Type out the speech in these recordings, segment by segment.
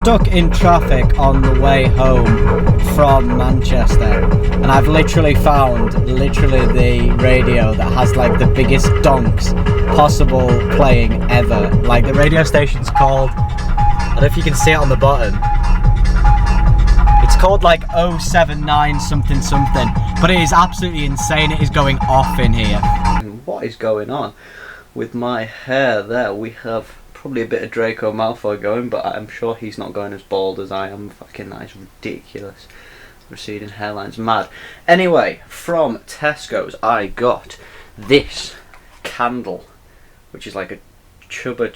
stuck in traffic on the way home from Manchester, and I've literally found the radio that has like the biggest donks possible playing ever. Like, the radio station's called, I don't know if you can see it on the bottom, it's called like 079 something something, but it is absolutely insane. It is going off in here. What is going on with my hair there? We have probably a bit of Draco Malfoy going, but I'm sure he's not going as bald as I am. Fucking, that is ridiculous. Receding hairline's mad. Anyway, from Tesco's I got this candle, which is like a chubba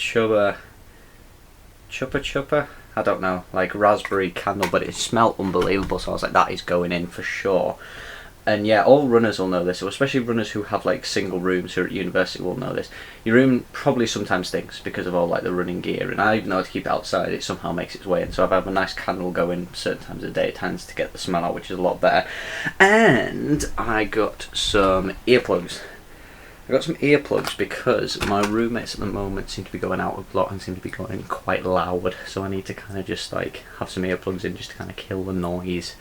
chubba, I don't know, like raspberry candle, but it smelled unbelievable, so I was like, that is going in for sure. And yeah, all runners will know this, or especially runners who have like single rooms who are at university will know this. Your room probably sometimes stinks because of all like the running gear, and I even know how to keep it outside, it somehow makes its way in. So I've had a nice candle going certain times of the day, it tends to get the smell out, which is a lot better. And I got some earplugs. I got some earplugs because my roommates at the moment seem to be going out a lot and seem to be going quite loud, so I need to kind of just like have some earplugs in just to kind of kill the noise.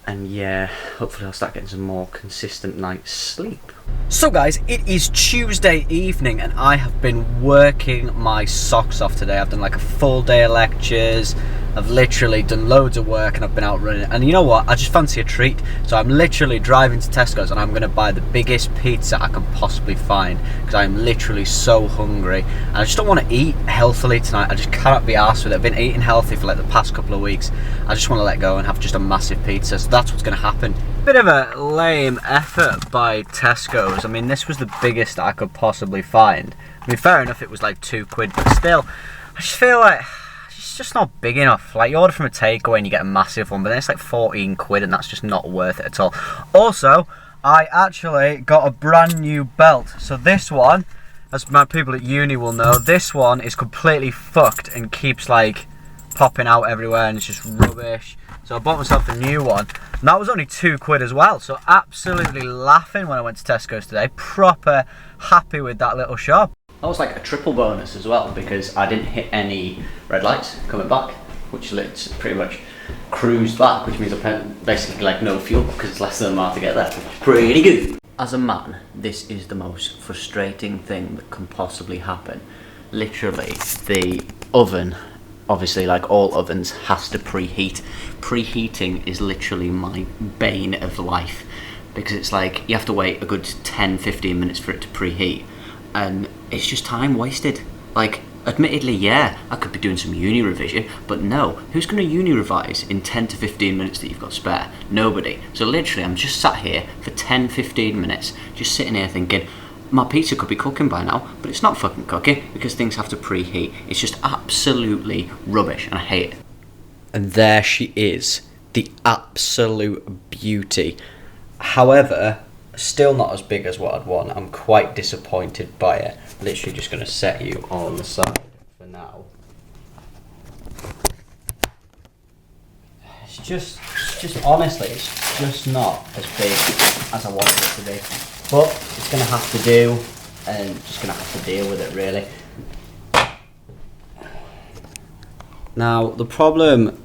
And yeah, hopefully I'll start getting some more consistent night's sleep. So guys, it is Tuesday evening and I have been working my socks off today. I've done like a full day of lectures, I've literally done loads of work and I've been out running. And you know what, I just fancy a treat. So I'm literally driving to Tesco's and I'm going to buy the biggest pizza I can possibly find, because I'm literally so hungry. And I just don't want to eat healthily tonight. I just cannot be arsed with it. I've been eating healthy for like the past couple of weeks. I just want to let go and have just a massive pizza. So that's what's going to happen. Bit of a lame effort by Tesco's. I mean, this was the biggest I could possibly find. I mean, fair enough, it was like £2, but still, I just feel like it's just not big enough. Like, you order from a takeaway and you get a massive one, but then it's like £14 and that's just not worth it at all. Also, I actually got a brand new belt. So this one, as my people at uni will know, this one is completely fucked and keeps like popping out everywhere and it's just rubbish. So I bought myself a new one, and that was only £2 as well. So absolutely laughing when I went to Tesco's today. Proper happy with that little shop. That was like a triple bonus as well, because I didn't hit any red lights coming back, which pretty much cruised back, which means I basically like no fuel because it's less than a mile to get there. Pretty good. As a man, this is the most frustrating thing that can possibly happen. Literally, the oven, obviously like all ovens, has to preheat. Preheating is literally my bane of life, because it's like you have to wait a good 10-15 minutes for it to preheat, and it's just time wasted. Like, admittedly, yeah, I could be doing some uni revision, but no, who's going to uni revise in 10 to 15 minutes that you've got spare? Nobody. So literally I'm just sat here for 10-15 minutes just sitting here thinking, my pizza could be cooking by now, but it's not fucking cooking because things have to preheat. It's just absolutely rubbish and I hate it. And there she is, the absolute beauty. However, still not as big as what I'd want. I'm quite disappointed by it. Literally just going to set you on the side for now. It's just honestly, it's just not as big as I wanted it to be. But it's going to have to do, and just going to have to deal with it really. Now, the problem,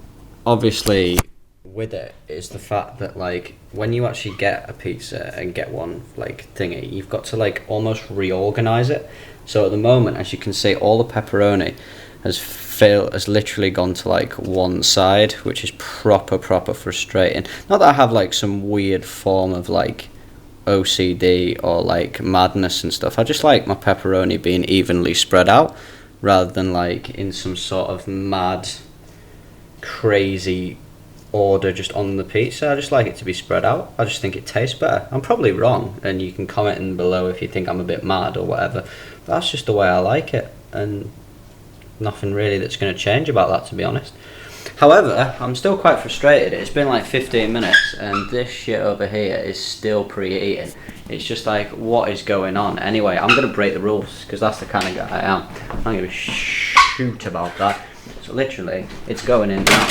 obviously, with it is the fact that, like, when you actually get a pizza and get one, like, thingy, you've got to, like, almost reorganize it. So at the moment, as you can see, all the pepperoni has literally gone to, like, one side, which is proper frustrating. Not that I have, like, some weird form of, like, OCD or, like, madness and stuff. I just like my pepperoni being evenly spread out, rather than, like, in some sort of mad, crazy order just on the pizza. I just like it to be spread out. I just think it tastes better. I'm probably wrong, and you can comment in below if you think I'm a bit mad or whatever, but that's just the way I like it, and nothing really that's going to change about that, to be honest. However, I'm still quite frustrated. It's been like 15 minutes and this shit over here is still preheating. It's just like, what is going on? Anyway, I'm going to break the rules because that's the kind of guy I am. I'm not going to shoot about that. So literally, it's going in now.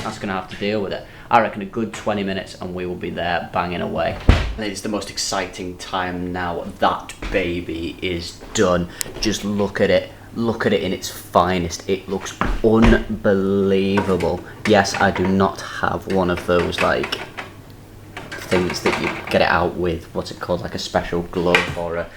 That's going to have to deal with it. I reckon a good 20 minutes and we will be there banging away. And it's the most exciting time now. That baby is done. Just look at it. look at it in its finest. It looks unbelievable. Yes, I do not have one of those like things that you get it out with, what's it called, like a special glove or a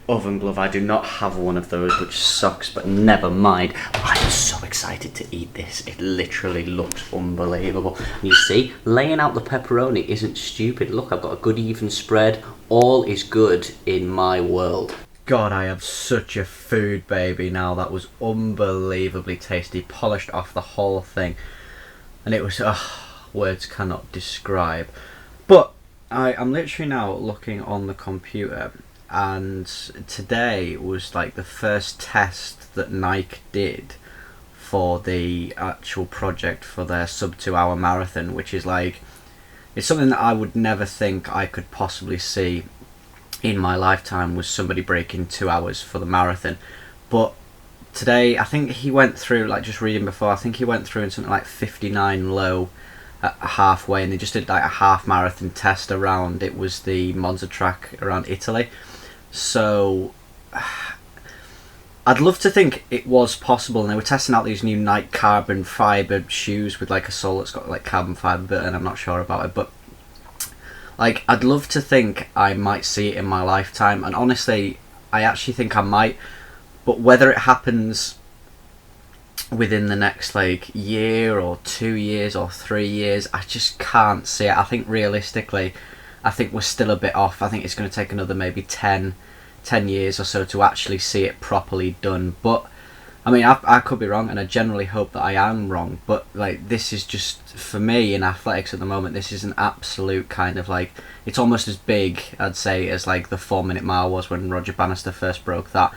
oven glove. I do not have one of those, which sucks, but never mind. I'm so excited to eat this. It literally looks unbelievable. You see, laying out the pepperoni isn't stupid. Look, I've got a good even spread. All is good in my world. God, I have such a food baby now. That was unbelievably tasty. Polished off the whole thing. And it was, words cannot describe. But I'm literally now looking on the computer, and today was like the first test that Nike did for the actual project for their sub 2 hour marathon, which is like, it's something that I would never think I could possibly see in my lifetime, was somebody breaking 2 hours for the marathon. But today, I think he went through, like just reading before, I think he went through in something like 59 low at halfway, and they just did like a half marathon test around, it was the Monza track around Italy. So I'd love to think it was possible, and they were testing out these new Nike carbon fibre shoes with like a sole that's got like carbon fibre, and I'm not sure about it, but like I'd love to think I might see it in my lifetime, and honestly I actually think I might, but whether it happens within the next like year or 2 years or 3 years, I just can't see it. I think realistically, I think we're still a bit off. I think it's going to take another maybe 10 years or so to actually see it properly done. But I mean, I could be wrong, and I generally hope that I am wrong, but like this is just, for me in athletics at the moment, this is an absolute kind of like, it's almost as big, I'd say, as like the 4 minute mile was when Roger Bannister first broke that.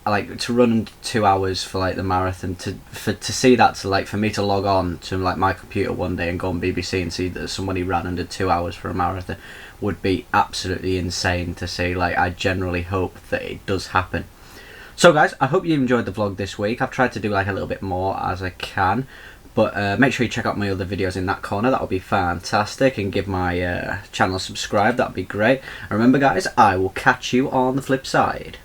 Like to run 2 hours for like the marathon, to see that, to like for me to log on to like my computer one day and go on BBC and see that somebody ran under 2 hours for a marathon would be absolutely insane to see. Like I generally hope that it does happen. So guys, I hope you enjoyed the vlog this week. I've tried to do like a little bit more as I can, but make sure you check out my other videos in that corner. That would be fantastic, and give my channel a subscribe. That would be great. And remember guys, I will catch you on the flip side.